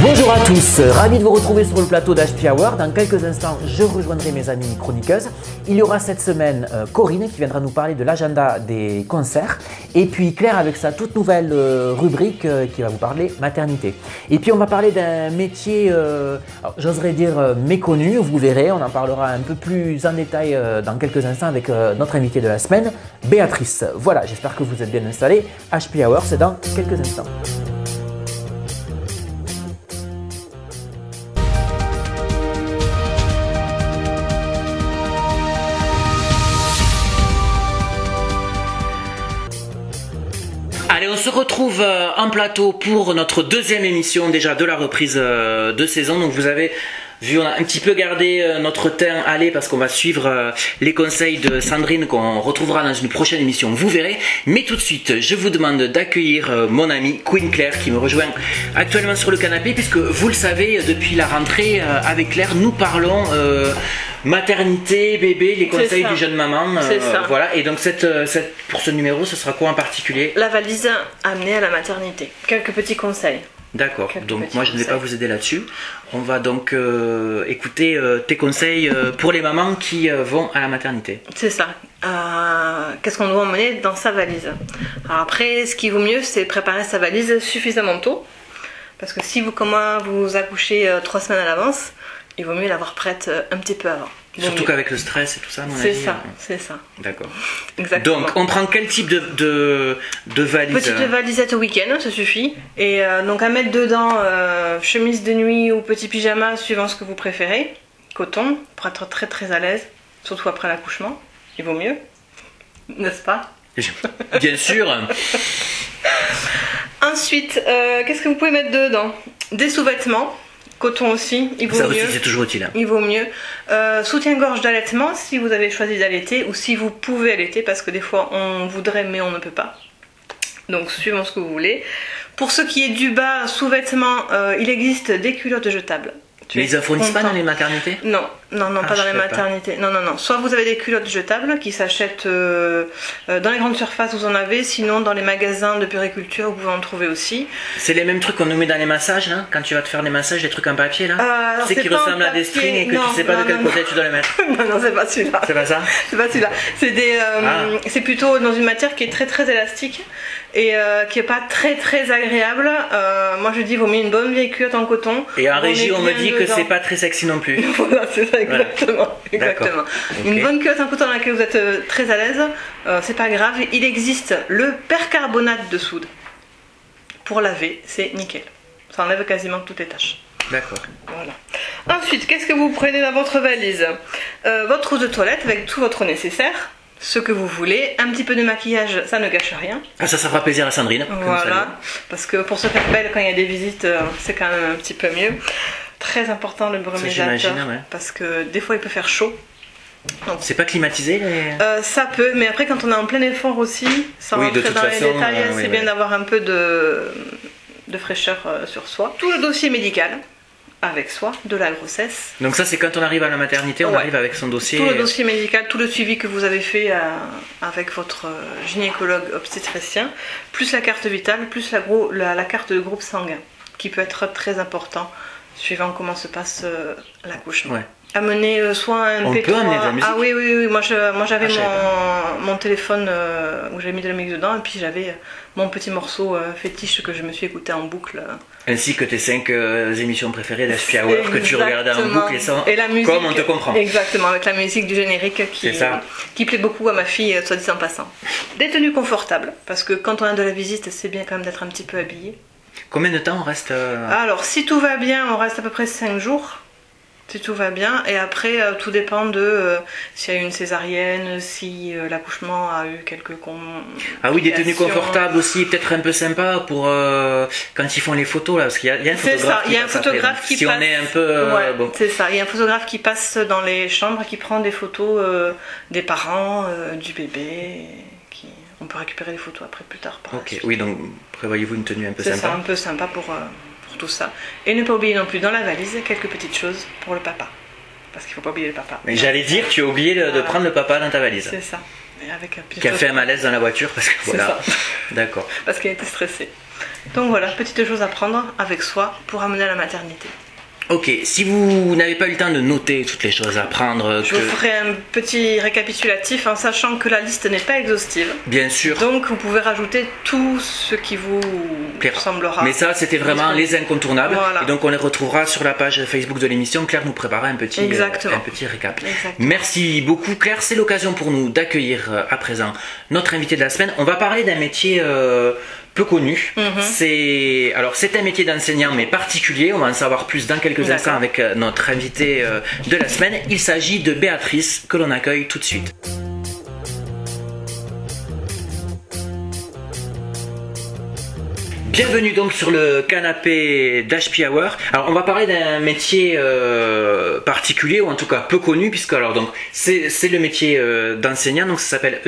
Bonjour à tous, ravi de vous retrouver sur le plateau d'HP Hour. Dans quelques instants, je rejoindrai mes amies chroniqueuses. Il y aura cette semaine Corinne qui viendra nous parler de l'agenda des concerts. Et puis Claire avec sa toute nouvelle rubrique qui va vous parler maternité. Et puis on va parler d'un métier, j'oserais dire méconnu, vous verrez. On en parlera un peu plus en détail dans quelques instants avec notre invitée de la semaine, Béatrice. Voilà, j'espère que vous êtes bien installés. HP Hour, c'est dans quelques instants. Allez, on se retrouve en plateau pour notre deuxième émission déjà de la reprise de saison. Donc vous avez vu, on a un petit peu gardé notre teint aller parce qu'on va suivre les conseils de Sandrine qu'on retrouvera dans une prochaine émission, vous verrez. Mais tout de suite, je vous demande d'accueillir mon amie Queen Claire qui me rejoint actuellement sur le canapé puisque vous le savez, depuis la rentrée avec Claire, nous parlons maternité, bébé, les conseils du jeune maman. Voilà. Et donc pour ce numéro, ce sera quoi en particulier? La valise amenée à la maternité. Quelques petits conseils. D'accord, donc moi je ne vais pas vous aider là-dessus. On va donc écouter tes conseils pour les mamans qui vont à la maternité. C'est ça. Qu'est-ce qu'on doit emmener dans sa valise? Alors après, ce qui vaut mieux, c'est préparer sa valise suffisamment tôt. Parce que si vous, comme moi, vous accouchez 3 semaines à l'avance, il vaut mieux l'avoir prête un petit peu avant. Surtout qu'avec le stress et tout ça, à mon avis. C'est ça. D'accord. Exactement. Donc, on prend quel type de valise? Petite valisette au week-end, ça suffit. Et donc, à mettre dedans chemise de nuit ou petit pyjama, suivant ce que vous préférez. Coton, pour être très très à l'aise, surtout après l'accouchement. Il vaut mieux, n'est-ce pas? Bien sûr. Ensuite, qu'est-ce que vous pouvez mettre dedans? Des sous-vêtements. Coton aussi, il vaut mieux. Ça aussi, c'est toujours utile. Il vaut mieux. Soutien-gorge d'allaitement, si vous avez choisi d'allaiter ou si vous pouvez allaiter, parce que des fois on voudrait mais on ne peut pas. Donc suivant ce que vous voulez. Pour ce qui est du bas, sous-vêtements, il existe des culottes jetables. Mais ils en fournissent pas dans les maternités? Non, pas dans les maternités. Non. Soit vous avez des culottes jetables qui s'achètent dans les grandes surfaces, vous en avez. Sinon, dans les magasins de puériculture, vous pouvez en trouver aussi. C'est les mêmes trucs qu'on nous met dans les massages, là? Quand tu vas te faire des massages, les trucs en papier, là? C'est qui ressemblent à des strings et que tu sais pas de quel côté tu dois les mettre. Non, c'est pas celui-là. C'est pas ça? C'est pas celui-là. C'est plutôt dans une matière qui est très très élastique et qui est pas très très agréable. Moi, je dis, vaut mieux une bonne vieille culotte en coton. Et en régie, on me dit que c'est pas très sexy non plus. Voilà, c'est ça, exactement. Exactement. Okay. Une bonne culotte en coton dans laquelle vous êtes très à l'aise, c'est pas grave. Il existe le percarbonate de soude. Pour laver, c'est nickel. Ça enlève quasiment toutes les taches. D'accord. Voilà. Ensuite, qu'est-ce que vous prenez dans votre valise? Votre trousse de toilette avec tout votre nécessaire. Ce que vous voulez, un petit peu de maquillage, ça ne gâche rien. Ah, ça fera plaisir à Sandrine. Voilà, parce que pour se faire belle quand il y a des visites, c'est quand même un petit peu mieux. Très important le brumisateur, parce que des fois il peut faire chaud. C'est pas climatisé ça peut, mais après quand on est en plein effort aussi, sans rentrer dans les détails, c'est bien d'avoir un peu de fraîcheur sur soi. Tout le dossier médical avec soi de la grossesse. Donc ça c'est quand on arrive à la maternité, on arrive avec son dossier. Tout le dossier médical, tout le suivi que vous avez fait avec votre gynécologue obstétricien, plus la carte vitale, plus la carte de groupe sanguin, qui peut être très important suivant comment se passe l'accouchement. Amener soit un P3. Peut amener de la musique. Ah oui, moi j'avais mon téléphone où j'avais mis de la musique dedans et puis j'avais mon petit morceau fétiche que je me suis écouté en boucle. Ainsi que tes 5 émissions préférées d'HP Hour que tu regardais en boucle et la musique, comme on te comprend. Exactement, avec la musique du générique qui plaît beaucoup à ma fille, soit dit en passant. Des tenues confortables, parce que quand on a de la visite, c'est bien quand même d'être un petit peu habillé. Combien de temps on reste Alors, si tout va bien, on reste à peu près 5 jours. Si tout va bien, et après tout dépend de s'il y a eu une césarienne, si l'accouchement a eu quelques Ah oui, des tenues confortables aussi, peut-être un peu sympa pour quand ils font les photos là, parce qu'il y a un photographe. C'est ça, il y a un photographe qui passe. Si on est un peu. Bon. C'est ça, il y a un photographe qui passe dans les chambres, qui prend des photos des parents, du bébé. On peut récupérer les photos après plus tard. Ok, oui, donc prévoyez-vous une tenue un peu sympa. C'est ça, un peu sympa pour tout ça. Et ne pas oublier non plus dans la valise quelques petites choses pour le papa. Parce qu'il ne faut pas oublier le papa. Mais j'allais dire, tu as oublié de prendre le papa dans ta valise. C'est ça. Avec un qui a fait un malaise dans la voiture parce que voilà. C'est ça. D'accord. Parce qu'elle était stressée. Donc voilà, petite chose à prendre avec soi pour amener à la maternité. Ok, si vous n'avez pas eu le temps de noter toutes les choses à prendre... Je vous ferai un petit récapitulatif en sachant que la liste n'est pas exhaustive. Bien sûr. Donc vous pouvez rajouter tout ce qui vous semblera. Mais ça, c'était vraiment les incontournables. Voilà. Et donc on les retrouvera sur la page Facebook de l'émission. Claire nous préparera un petit récap. Exactement. Merci beaucoup Claire. C'est l'occasion pour nous d'accueillir à présent notre invité de la semaine. On va parler d'un métier... peu connu. C'est un métier d'enseignant mais particulier. On va en savoir plus dans quelques instants avec notre invité de la semaine. Il s'agit de Béatrice que l'on accueille tout de suite. Bienvenue donc sur le canapé d'HP Hour. Alors on va parler d'un métier particulier ou en tout cas peu connu puisque alors donc c'est le métier d'enseignant, donc ça s'appelle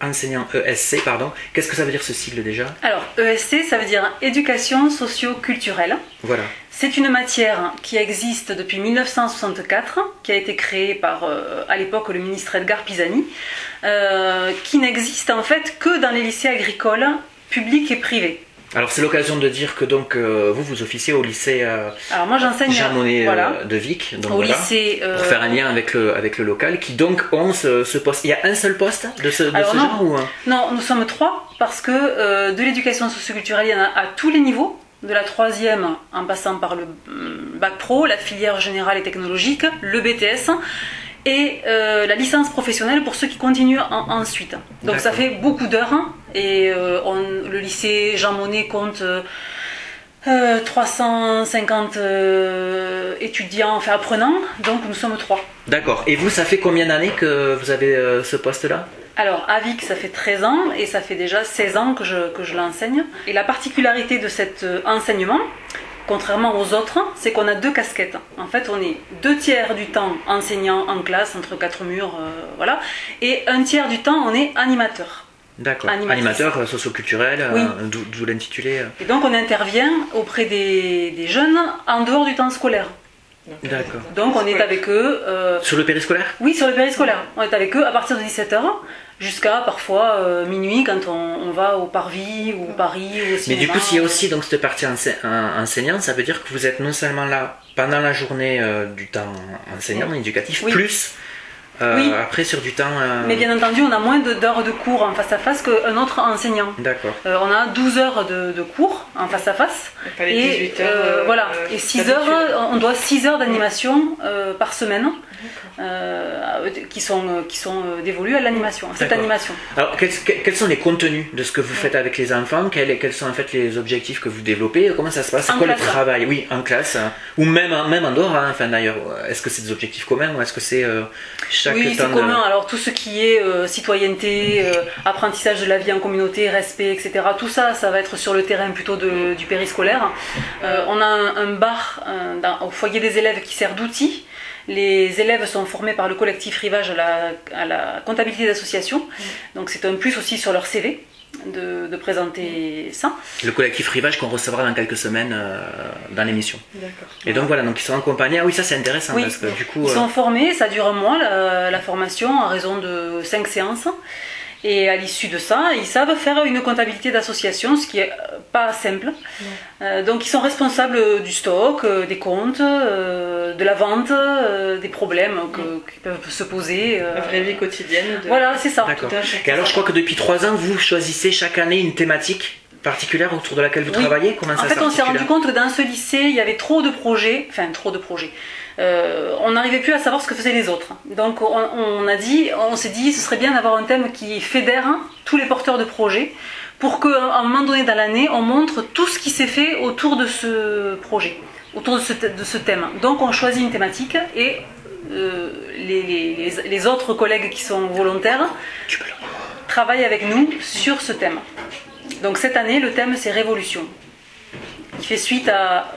enseignant ESC pardon. Qu'est-ce que ça veut dire ce sigle déjà? Alors ESC ça veut dire éducation socio-culturelle. Voilà. C'est une matière qui existe depuis 1964, qui a été créée par à l'époque le ministre Edgar Pisani, qui n'existe en fait que dans les lycées agricoles publics et privés. Alors c'est l'occasion de dire que donc vous officiez au lycée alors moi j'enseigne Jean Monnet de Vic, donc au lycée pour faire un lien avec le local qui donc ont ce poste. Il y a un seul poste de ce genre ou Non, nous sommes 3 parce que de l'éducation socioculturelle il y en a à tous les niveaux, de la 3e en passant par le bac pro, la filière générale et technologique, le BTS et la licence professionnelle pour ceux qui continuent ensuite. Donc ça fait beaucoup d'heures et le lycée Jean Monnet compte 350 étudiants, enfin apprenants, donc nous sommes 3. D'accord. Et vous, ça fait combien d'années que vous avez ce poste-là? Alors à Vic ça fait 13 ans et ça fait déjà 16 ans que je l'enseigne. Et la particularité de cet enseignement, contrairement aux autres, c'est qu'on a 2 casquettes. En fait, on est 2/3 du temps enseignant en classe, entre 4 murs, voilà, et 1/3 du temps, on est animateur. D'accord, animateur socio-culturel, oui. D'où l'intitulé. Et donc, on intervient auprès des jeunes en dehors du temps scolaire. D'accord. Donc, on est avec eux... sur le périscolaire? Oui, sur le périscolaire. On est avec eux à partir de 17h. Jusqu'à parfois minuit quand on va au Parvis ou au Paris ou au cinéma. Mais du coup, s'il y a aussi donc, cette partie enseignante, ça veut dire que vous êtes non seulement là pendant la journée du temps enseignant, éducatif, plus après sur du temps... Mais bien entendu, on a moins d'heures de cours en face à face qu'un autre enseignant. D'accord. On a 12 heures de cours en face à face. Et 18 heures. Voilà. Et 6 heures, on doit 6 heures d'animation par semaine. Qui sont dévolus à l'animation, cette animation. Alors, quels sont les contenus de ce que vous faites avec les enfants? Quels sont en fait les objectifs que vous développez? Comment ça se passe? C'est quoi le travail? Oui, en classe, ou même en dehors. Enfin, d'ailleurs, est-ce que c'est des objectifs communs ou est-ce que c'est chaque Oui, c'est commun. Alors, tout ce qui est citoyenneté, apprentissage de la vie en communauté, respect, etc., tout ça, ça va être sur le terrain plutôt du périscolaire. On a un bar au foyer des élèves qui sert d'outil. Les élèves sont formés par le collectif Rivage à la comptabilité d'association. Donc c'est un plus aussi sur leur CV de présenter ça. Le collectif Rivage qu'on recevra dans quelques semaines dans l'émission. D'accord. Et donc voilà, donc ils sont accompagnés. Ah oui, ça c'est intéressant parce que du coup... Ils sont formés, ça dure un mois la formation à raison de 5 séances. Et à l'issue de ça, ils savent faire une comptabilité d'association, ce qui n'est pas simple. Donc ils sont responsables du stock, des comptes, de la vente, des problèmes qui peuvent se poser. La vraie vie quotidienne. Voilà, c'est ça. D'accord. Et alors je crois que depuis 3 ans, vous choisissez chaque année une thématique particulière autour de laquelle vous travaillez. Comment ça s'articule? En fait, on s'est rendu compte que dans ce lycée, il y avait trop de projets. On n'arrivait plus à savoir ce que faisaient les autres. Donc on s'est dit, ce serait bien d'avoir un thème qui fédère tous les porteurs de projets pour qu'à un moment donné dans l'année, on montre tout ce qui s'est fait autour de ce projet, autour de ce thème. Donc on choisit une thématique et les autres collègues qui sont volontaires travaillent avec nous sur ce thème. Donc cette année, le thème c'est Révolution, qui fait suite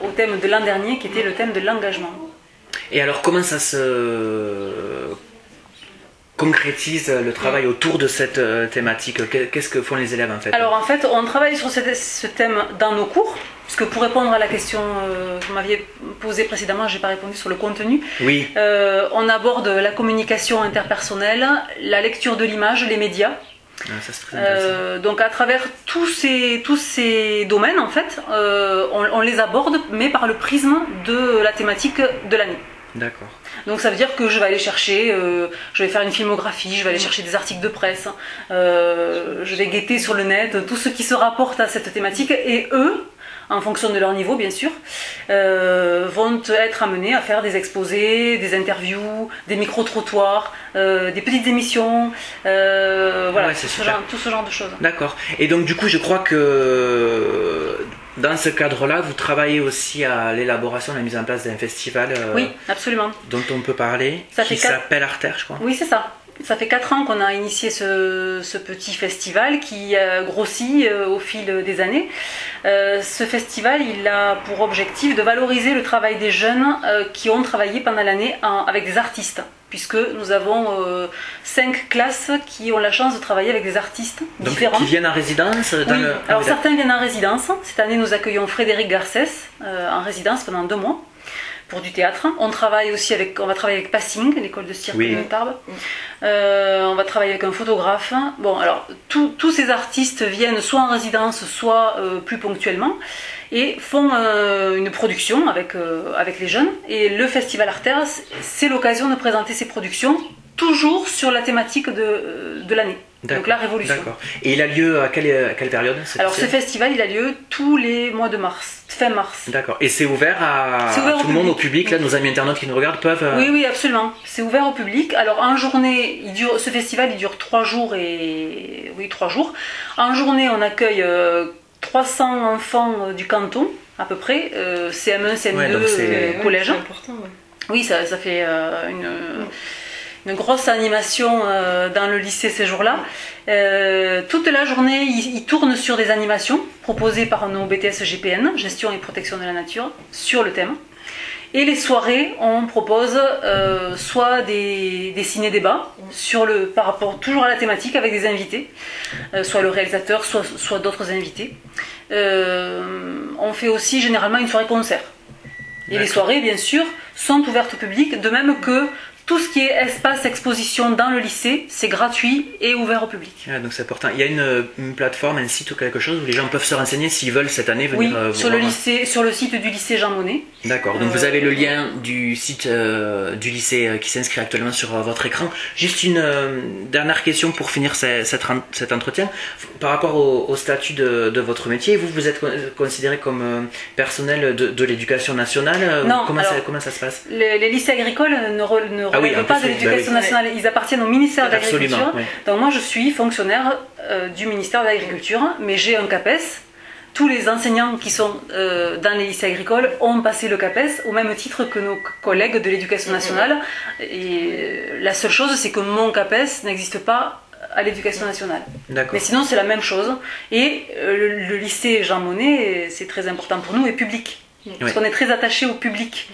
au thème de l'an dernier qui était le thème de l'engagement. Et alors comment ça se concrétise le travail autour de cette thématique? Qu'est-ce que font les élèves en fait? Alors en fait on travaille sur ce thème dans nos cours, puisque pour répondre à la question que vous m'aviez posée précédemment, je n'ai pas répondu sur le contenu. Oui. On aborde la communication interpersonnelle, la lecture de l'image, les médias. Ça, c'est très intéressant. Donc à travers tous ces domaines, en fait, on les aborde, mais par le prisme de la thématique de l'année. D'accord. Donc ça veut dire que je vais aller chercher, je vais faire une filmographie, je vais aller chercher des articles de presse, je vais guetter sur le net tout ce qui se rapporte à cette thématique, et eux, en fonction de leur niveau bien sûr, vont être amenés à faire des exposés, des interviews, des micro-trottoirs, des petites émissions, voilà, Ouais, tout ce genre de choses. D'accord. Et donc du coup, je crois que dans ce cadre-là, vous travaillez aussi à l'élaboration, la mise en place d'un festival Oui, absolument. dont on peut parler, qui s'appelle Artère, je crois. Oui, c'est ça. Ça fait 4 ans qu'on a initié ce petit festival qui grossit au fil des années. Ce festival, il a pour objectif de valoriser le travail des jeunes qui ont travaillé pendant l'année avec des artistes, puisque nous avons 5 classes qui ont la chance de travailler avec des artistes différents. Qui viennent en résidence Oui. Alors certains viennent en résidence. Cette année, nous accueillons Frédéric Garcès en résidence pendant 2 mois. Pour du théâtre. On va travailler avec Passing, l'école de cirque de Tarbes. On va travailler avec un photographe. Bon, alors, tous ces artistes viennent soit en résidence, soit plus ponctuellement, et font une production avec les jeunes. Et le Festival Artère, c'est l'occasion de présenter ces productions, toujours sur la thématique de l'année. Donc la Révolution. D'accord. Et il a lieu à quelle période? Alors ce festival, il a lieu tous les mois de mars, fin mars. D'accord. Et c'est ouvert à tout le monde, au public, là, nos amis internautes qui nous regardent peuvent... Oui, absolument. C'est ouvert au public. Alors en journée, ce festival, il dure 3 jours et... Oui, 3 jours. En journée, on accueille 300 enfants du canton, à peu près, CM1, CM2, collège. C'est important, ouais. Oui, ça fait une grosse animation dans le lycée ces jours-là. Toute la journée, ils tournent sur des animations proposées par nos BTS GPN, Gestion et Protection de la Nature, sur le thème. Et les soirées, on propose soit des ciné-débats par rapport toujours à la thématique avec des invités, soit le réalisateur, soit d'autres invités. On fait aussi généralement une soirée concert. Et les soirées, bien sûr, sont ouvertes au public, de même que tout ce qui est espace exposition dans le lycée, c'est gratuit et ouvert au public. Ah, donc c'est important. Il y a une plateforme, un site ou quelque chose où les gens peuvent se renseigner s'ils veulent cette année venir sur le site du lycée Jean Monnet. D'accord, donc vous avez le lien du site du lycée qui s'inscrit actuellement sur votre écran. Juste une dernière question pour finir cet entretien. Par rapport au statut de votre métier, vous êtes considéré comme personnel de l'éducation nationale? Non, comment ça se passe? Les lycées agricoles ne relèvent pas de l'éducation nationale, ils appartiennent au ministère de l'Agriculture. Oui. Donc moi je suis fonctionnaire du ministère de l'Agriculture, mais j'ai un CAPES. Tous les enseignants qui sont dans les lycées agricoles ont passé le CAPES au même titre que nos collègues de l'éducation nationale. Et la seule chose, c'est que mon CAPES n'existe pas à l'éducation nationale. Mais sinon, c'est la même chose. Et le lycée Jean Monnet, c'est très important pour nous, est public. Parce qu'on est très attaché au public.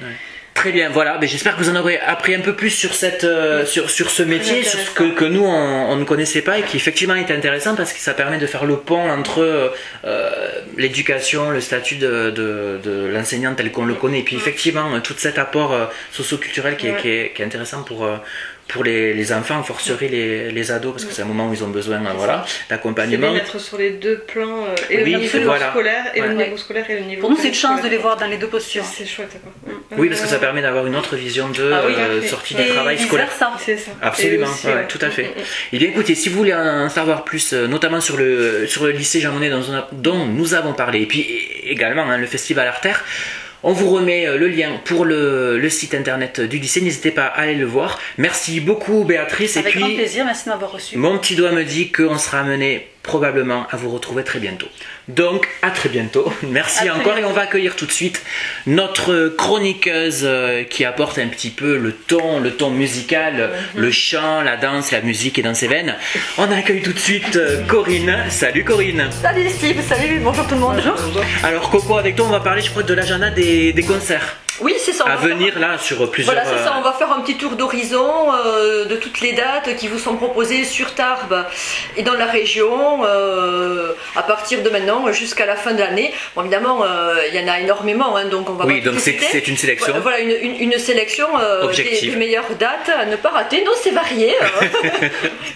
Très bien, voilà. Mais j'espère que vous en aurez appris un peu plus sur sur ce métier, sur ce que nous on ne connaissait pas et qui effectivement est intéressant parce que ça permet de faire le pont entre l'éducation, le statut de l'enseignant tel qu'on le connaît, et puis effectivement tout cet apport socio-culturel qui est intéressant pour les enfants, en forcerie les ados, parce que c'est un moment où ils ont besoin d'accompagnement. C'est bien d'être sur les deux plans, et le niveau scolaire, et le niveau scolaire et le niveau... Pour nous, c'est une chance de les voir dans les deux postures. C'est chouette, quoi. Oui, parce que ça permet d'avoir une autre vision de sortie du travail scolaire. C'est ça. Absolument, aussi, tout à fait. Et bien écoutez, si vous voulez en savoir plus, notamment sur le lycée Jean Monnet dont nous avons parlé, et puis également le festival Artère, on vous remet le lien pour le site internet du lycée, n'hésitez pas à aller le voir. Merci beaucoup Béatrice. Avec et puis, grand plaisir, merci de m'avoir reçu. Mon petit doigt me dit qu'on sera amené probablement à vous retrouver très bientôt. Donc à très bientôt, merci encore, et on va accueillir tout de suite notre chroniqueuse qui apporte un petit peu le ton musical, le chant, la danse, la musique est dans ses veines. On accueille tout de suite Corinne. Salut Corinne. Salut Steve, salut, bonjour tout le monde. Alors Coco, avec toi on va parler je crois de l'agenda des concerts. Oui, c'est ça. À venir là sur plusieurs... Voilà, c'est ça, on va faire un petit tour d'horizon de toutes les dates qui vous sont proposées sur Tarbes et dans la région à partir de maintenant jusqu'à la fin de l'année. Bon, évidemment, il y en a énormément, hein, donc on va Oui, pas donc c'est une sélection. Voilà, une sélection des meilleures dates à ne pas rater. Non, c'est varié.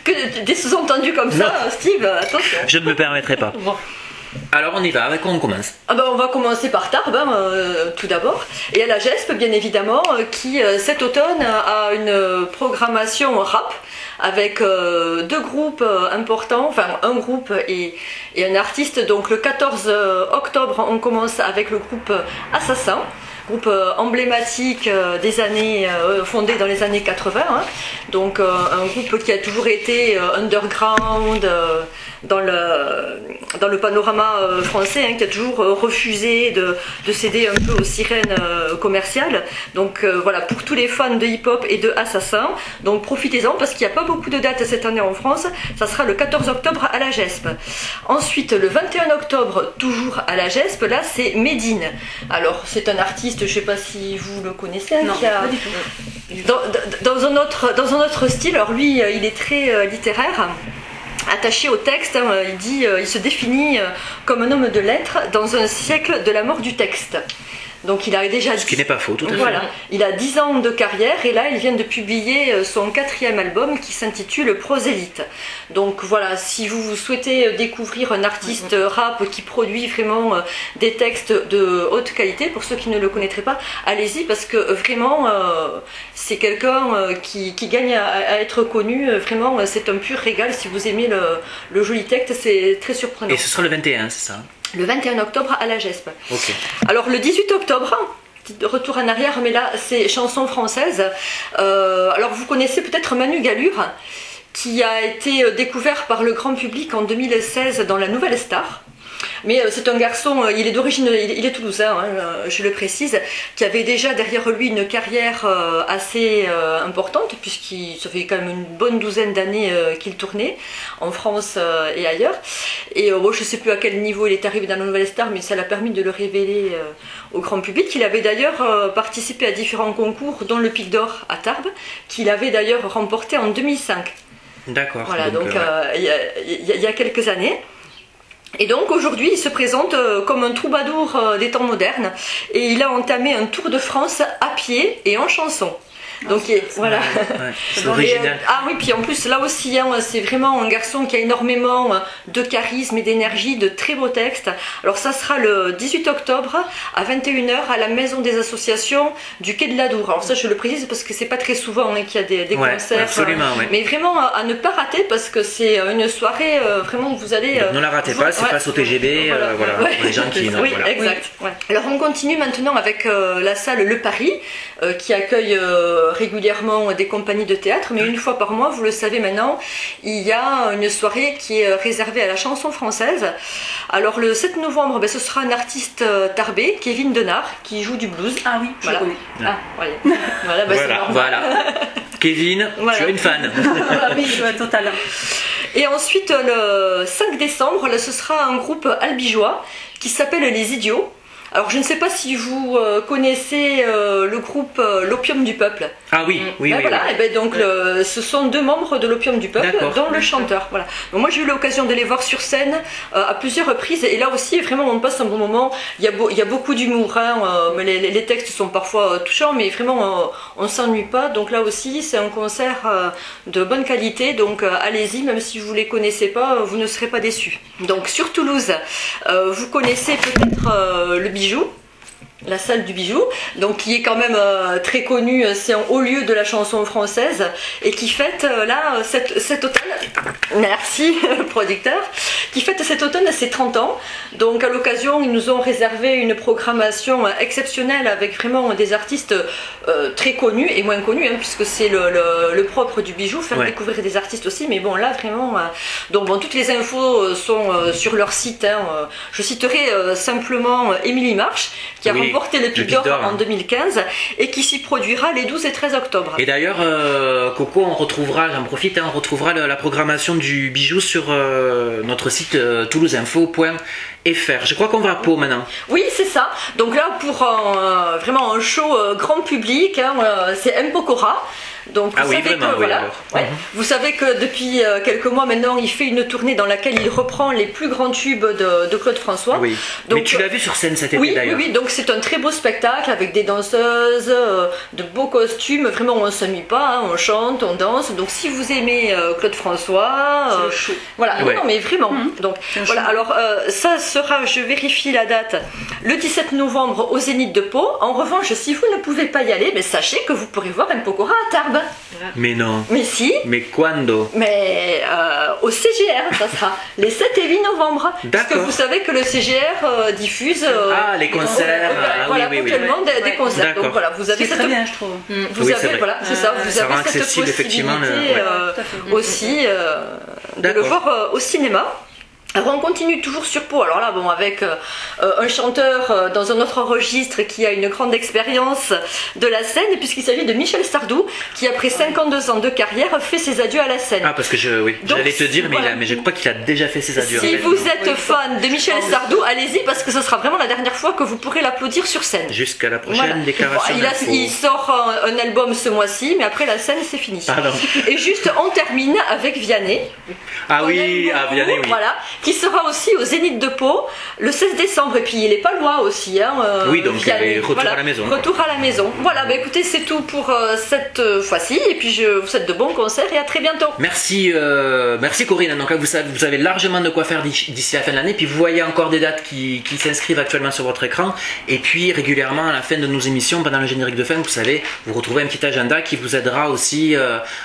Que des sous-entendus comme ça, Steve, attention. Je ne me permettrai pas. Bon. Alors on y va, avec quoi on commence? On va commencer par Tarbes, tout d'abord. Et à la GESP, bien évidemment, qui cet automne a une programmation rap avec deux groupes importants, enfin un groupe et un artiste. Donc le 14 octobre, on commence avec le groupe Assassin, groupe emblématique des années, fondé dans les années 80. Hein. Donc un groupe qui a toujours été underground dans le panorama français, hein, qui a toujours refusé de céder un peu aux sirènes commerciales. Donc voilà, pour tous les fans de hip-hop et de Assassin, donc profitez-en parce qu'il n'y a pas beaucoup de dates cette année en France. Ça sera le 14 octobre à la GESP. Ensuite, le 21 octobre, toujours à la GESP, là c'est Medine. Alors c'est un artiste, je ne sais pas si vous le connaissez, hein, non, qui a, pas du tout. dans un autre style. Alors lui, il est très littéraire, attaché au texte. Hein, il se définit comme un homme de lettres dans un siècle de la mort du texte. Donc il a déjà Ce qui n'est pas faux, tout à fait. Voilà, il a 10 ans de carrière et là il vient de publier son 4e album qui s'intitule Prosélyte. Donc voilà, si vous souhaitez découvrir un artiste rap qui produit vraiment des textes de haute qualité, pour ceux qui ne le connaîtraient pas, allez-y parce que vraiment c'est quelqu'un qui gagne à être connu. Vraiment c'est un pur régal si vous aimez le joli texte, c'est très surprenant. Et ce sera le 21, c'est ça? Le 21 octobre à la GESP. Okay. Alors le 18 octobre, petit retour en arrière, mais là c'est chanson française. Alors vous connaissez peut-être Manu Gallure, qui a été découvert par le grand public en 2016 dans La Nouvelle Star. Mais c'est un garçon, il est d'origine, il est toulousain, hein, je le précise, qui avait déjà derrière lui une carrière assez importante, puisqu'il ça fait quand même une bonne douzaine d'années qu'il tournait en France et ailleurs. Et bon, je ne sais plus à quel niveau il est arrivé dans La Nouvelle Star, mais ça l'a permis de le révéler au grand public. Il avait d'ailleurs participé à différents concours, dont le Pic d'Or à Tarbes, qu'il avait d'ailleurs remporté en 2005. D'accord. Voilà, donc il y a quelques années. Et donc aujourd'hui il se présente comme un troubadour des temps modernes et il a entamé un tour de France à pied et en chanson. Donc voilà. Ouais, c'est original. Ah oui, puis en plus là aussi, hein, c'est vraiment un garçon qui a énormément de charisme et d'énergie, de très beaux textes. Alors ça sera le 18 octobre à 21h à la Maison des Associations du Quai de l'Adour. Alors ça je le précise parce que c'est pas très souvent hein, qu'il y a des concerts. Absolument, ouais. Mais vraiment à ne pas rater parce que c'est une soirée vraiment où vous allez... ne la ratez pas, c'est face au TGV, voilà, Ouais. pour les gens qui... Oui, voilà. exact. Ouais. Alors on continue maintenant avec la salle Le Paris qui accueille régulièrement des compagnies de théâtre, mais une fois par mois, vous le savez maintenant, il y a une soirée qui est réservée à la chanson française. Alors le 7 novembre, ce sera un artiste tarbais, Kevin Denard, qui joue du blues. Ah oui, je voilà. connais. Ah, voilà, voilà. Kevin, voilà. tu es une fan. Ah oui, total. Et ensuite, le 5 décembre, là, ce sera un groupe albigeois qui s'appelle Les Idiots. Alors je ne sais pas si vous connaissez le groupe L'Opium du Peuple. Ah oui, oui, oui. Voilà, Oui. et ben donc ce sont deux membres de l'Opium du Peuple, dont le chanteur. Voilà. Donc moi j'ai eu l'occasion de les voir sur scène à plusieurs reprises et là aussi vraiment on passe un bon moment. Il y a beaucoup d'humour, hein, mais les textes sont parfois touchants, mais vraiment on s'ennuie pas. Donc là aussi c'est un concert de bonne qualité. Donc allez-y, même si vous les connaissez pas, vous ne serez pas déçus. Donc sur Toulouse, vous connaissez peut-être le Bijou. La salle du Bijou, donc qui est quand même très connue, c'est un haut lieu de la chanson française et qui fête là cet automne, merci le producteur, qui fête cet automne ses 30 ans. Donc à l'occasion ils nous ont réservé une programmation exceptionnelle avec vraiment des artistes très connus et moins connus, hein, puisque c'est le propre du Bijou, faire découvrir des artistes aussi, mais bon là vraiment, donc bon, toutes les infos sont sur leur site, hein, je citerai simplement Émilie March qui a remporté le Pic d'Or en 2015 et qui s'y produira les 12 et 13 octobre. Et d'ailleurs, Coco, on retrouvera, j'en profite, hein, on retrouvera la programmation du Bijou sur notre site toulouseinfo.fr. Je crois qu'on va à Pau maintenant. Oui, c'est ça. Donc là, pour vraiment un show grand public, hein, c'est M. Pokora. Donc, ah oui, vraiment, oui, alors. Vous savez que depuis quelques mois maintenant, il fait une tournée dans laquelle il reprend les plus grands tubes de Claude François. Oui. Donc, mais tu l'as vu sur scène cet été d'ailleurs. Oui, donc c'est un très beau spectacle avec des danseuses, de beaux costumes. Vraiment, on ne s'ennuie pas, hein, on chante, on danse. Donc si vous aimez Claude François, voilà, non, mais vraiment. Donc voilà, alors ça sera, je vérifie la date, le 17 novembre au Zénith de Pau. En revanche, si vous ne pouvez pas y aller, mais sachez que vous pourrez voir M. Pokora à Tarbes. Mais non. Mais si. Mais quando? Mais au CGR, ça sera les 7 et 8 novembre. Parce que vous savez que le CGR diffuse les concerts. voilà, ponctuellement des concerts. Donc voilà, vous avez cette... très bien, je trouve. Vous avez, voilà, c'est ça. Vous avez cette possibilité aussi de le voir au cinéma. Alors on continue toujours sur Pau, alors là bon avec un chanteur dans un autre registre qui a une grande expérience de la scène, puisqu'il s'agit de Michel Sardou qui après 52 ans de carrière fait ses adieux à la scène. Ah parce que j'allais te dire mais je crois qu'il a déjà fait ses adieux. Si vous êtes fan de Michel Sardou, allez-y parce que ce sera vraiment la dernière fois que vous pourrez l'applaudir sur scène. Jusqu'à la prochaine déclaration. Il sort un album ce mois-ci, mais après la scène c'est fini. Pardon. Et juste on termine avec Vianney. Ah oui, Vianney oui. Voilà. Qui sera aussi au Zénith de Pau le 16 décembre. Et puis il est pas loin aussi. Hein, oui, donc retour à la maison. Retour à la maison. Voilà, bah écoutez, c'est tout pour cette fois-ci. Et puis je vous souhaite de bons concerts et à très bientôt. Merci, merci Corinne. Donc là, vous avez largement de quoi faire d'ici la fin de l'année. Puis vous voyez encore des dates qui s'inscrivent actuellement sur votre écran. Et puis régulièrement, à la fin de nos émissions, pendant le générique de fin, vous savez, vous retrouvez un petit agenda qui vous aidera aussi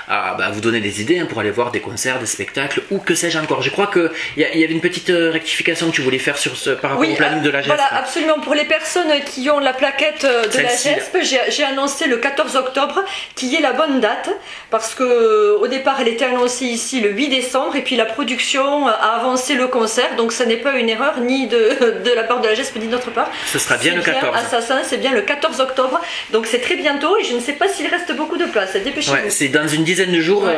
à vous donner des idées pour aller voir des concerts, des spectacles ou que sais-je encore. Je crois qu'il y avait une petite rectification que tu voulais faire par rapport au planning de la GESP. Voilà, absolument. Pour les personnes qui ont la plaquette de la GESP, j'ai annoncé le 14 octobre qui est la bonne date parce que au départ elle était annoncée ici le 8 décembre et puis la production a avancé le concert, donc ça n'est pas une erreur ni de la part de la GESP ni de notre part. Ce sera bien le 14. Assassin, c'est bien le 14 octobre, donc c'est très bientôt et je ne sais pas s'il reste beaucoup de place. Dépêchez-vous. Ouais, c'est dans une dizaine de jours.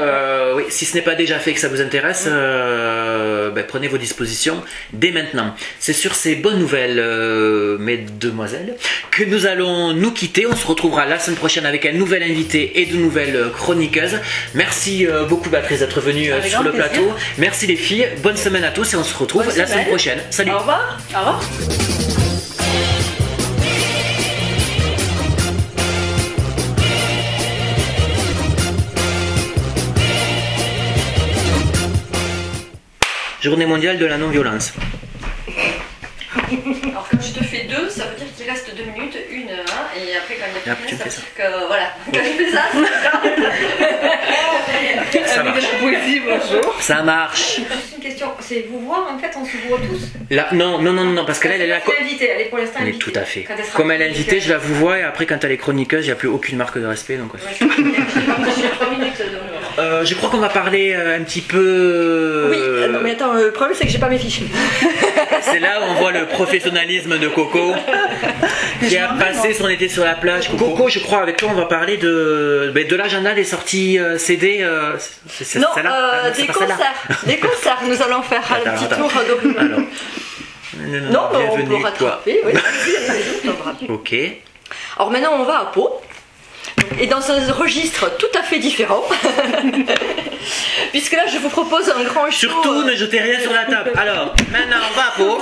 Oui, si ce n'est pas déjà fait et que ça vous intéresse, prenez vos dispositions dès maintenant. C'est sur ces bonnes nouvelles, mesdemoiselles, que nous allons nous quitter. On se retrouvera la semaine prochaine avec un nouvel invité et de nouvelles chroniqueuses. Merci beaucoup Béatrice d'être venue sur le plateau. Merci les filles. Bonne semaine à tous et on se retrouve la semaine prochaine. Salut. Au revoir. Au revoir. Journée mondiale de la non-violence. Alors quand je te fais deux, ça veut dire qu'il reste 2 minutes, 1, 1, et après quand il y a plus rien, ça veut dire que voilà. Quand je fais ça, ça marche. Poésie, bonjour. Ça marche. Juste une question, c'est vous voir en fait, on se voit tous. Là, non, parce que là elle est là. Elle est pour l'instant invitée. Tout à fait. Comme elle est invitée, je la vous vois et après quand elle est chroniqueuse, il n'y a plus aucune marque de respect. Donc, j'ai 3 minutes. je crois qu'on va parler un petit peu. Oui, non mais attends, le problème c'est que j'ai pas mes fiches. C'est là où on voit le professionnalisme de Coco qui a passé son été sur la plage. Coco, je crois, avec toi on va parler de l'agenda des sorties CD. C'est non, celle-là des concerts. Des concerts, nous allons faire un petit tour d'horizon. Non, on peut rattraper. Oui. Ok. Alors maintenant on va à Pau. Et dans un registre tout à fait différent, puisque là je vous propose un grand show. Surtout ne jetez rien sur la table. Alors, maintenant on va à Pau.